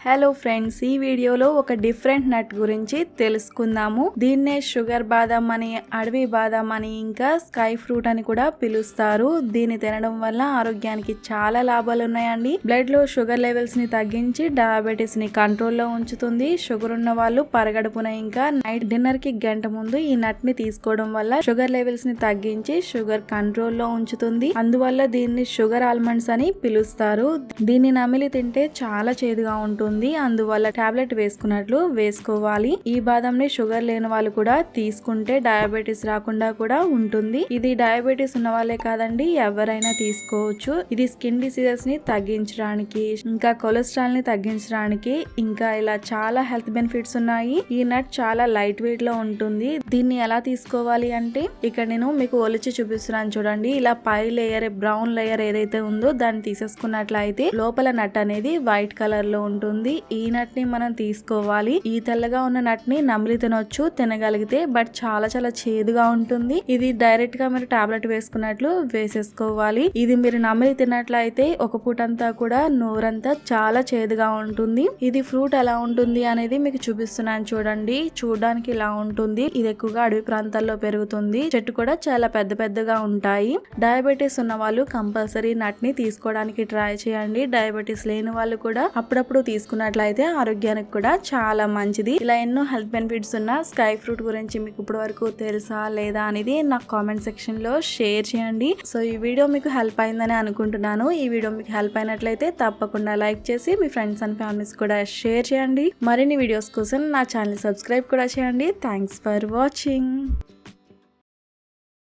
Hello friends, ఈ వీడియోలో ఒక డిఫరెంట్ నట్ గురించి తెలుసుకుందాము. దీన్నే షుగర్ బాదం అని, అడవి బాదం అని, ఇంకా స్కై ఫ్రూట్ అని కూడా పిలుస్తారు. దీన్ని తినడం వల్ల ఆరోగ్యానికి చాలా లాభాలు ఉన్నాయండి. బ్లడ్ లో షుగర్ లెవెల్స్ ని తగ్గించి డయాబెటీస్ ని కంట్రోల్లో ఉంచుతుంది. షుగర్ ఉన్న వాళ్ళు పరగడుపున ఇంకా నైట్ డిన్నర్ కి గంట ముందు ఈ నట్ ని తీసుకోవడం వల్ల షుగర్ లెవెల్స్ ని తగ్గించి షుగర్ కంట్రోల్లో ఉంచుతుంది. అందువల్ల దీన్ని షుగర్ ఆల్మండ్స్ అని పిలుస్తారు. దీన్ని నమిలి తింటే చాలా చేదుగా ఉంటుంది. అందువల్ల టాబ్లెట్ వేసుకున్నట్లు వేసుకోవాలి. ఈ బాదంని షుగర్ లేని వాళ్ళు కూడా తీసుకుంటే డయాబెటీస్ రాకుండా కూడా ఉంటుంది. ఇది డయాబెటీస్ ఉన్న వాళ్ళే కాదండి, ఎవరైనా తీసుకోవచ్చు. ఇది స్కిన్ డిసీజెస్ ని తగ్గించడానికి, ఇంకా కొలెస్ట్రాల్ ని తగ్గించడానికి, ఇంకా ఇలా చాలా హెల్త్ బెనిఫిట్స్ ఉన్నాయి. ఈ నట్ చాలా లైట్ వెయిట్ లో ఉంటుంది. దీన్ని ఎలా తీసుకోవాలి అంటే ఇక్కడ నేను మీకు ఒలిచి చూపిస్తున్నాను చూడండి. ఇలా పై లేయర్, బ్రౌన్ లేయర్ ఏదైతే ఉందో దాన్ని తీసేసుకున్నట్లయితే లోపల నట్ అనేది వైట్ కలర్ లో ఉంటుంది. ఈ నట్ ని మనం తీసుకోవాలి. ఈ తెల్లగా ఉన్న నట్ ని నమిలి తినొచ్చు తినగలిగితే, బట్ చాలా చాలా చేదుగా ఉంటుంది. ఇది డైరెక్ట్ గా మీరు టాబ్లెట్ వేసుకున్నట్లు వేసేసుకోవాలి. ఇది మీరు నమిలి తిన్నట్లయితే ఒక పూట అంతా కూడా నోరంతా చాలా చేదుగా ఉంటుంది. ఇది ఫ్రూట్ ఎలా ఉంటుంది అనేది మీకు చూపిస్తున్నాను చూడండి. చూడడానికి ఇలా ఉంటుంది. ఇది ఎక్కువగా అడవి ప్రాంతాల్లో పెరుగుతుంది. చెట్టు కూడా చాలా పెద్ద పెద్దగా ఉంటాయి. డయాబెటీస్ ఉన్న వాళ్ళు కంపల్సరీ నట్ ని తీసుకోవడానికి ట్రై చేయండి. డయాబెటీస్ లేని వాళ్ళు కూడా అప్పుడప్పుడు తీసుకున్నట్లయితే ఆరోగ్యానికి కూడా చాలా మంచిది. ఇలా ఎన్నో హెల్త్ బెనిఫిట్స్ ఉన్న స్కై ఫ్రూట్ గురించి మీకు ఇప్పటి వరకు తెలుసా లేదా అనేది నాకు కామెంట్ సెక్షన్ లో షేర్ చేయండి. సో ఈ వీడియో మీకు హెల్ప్ అయిందని అనుకుంటున్నాను. ఈ వీడియో మీకు హెల్ప్ అయినట్లయితే తప్పకుండా లైక్ చేసి మీ ఫ్రెండ్స్ అండ్ ఫ్యామిలీస్ కూడా షేర్ చేయండి. మరిన్ని వీడియోస్ కోసం నా ఛానల్ సబ్స్క్రైబ్ కూడా చేయండి. Thanks for watching.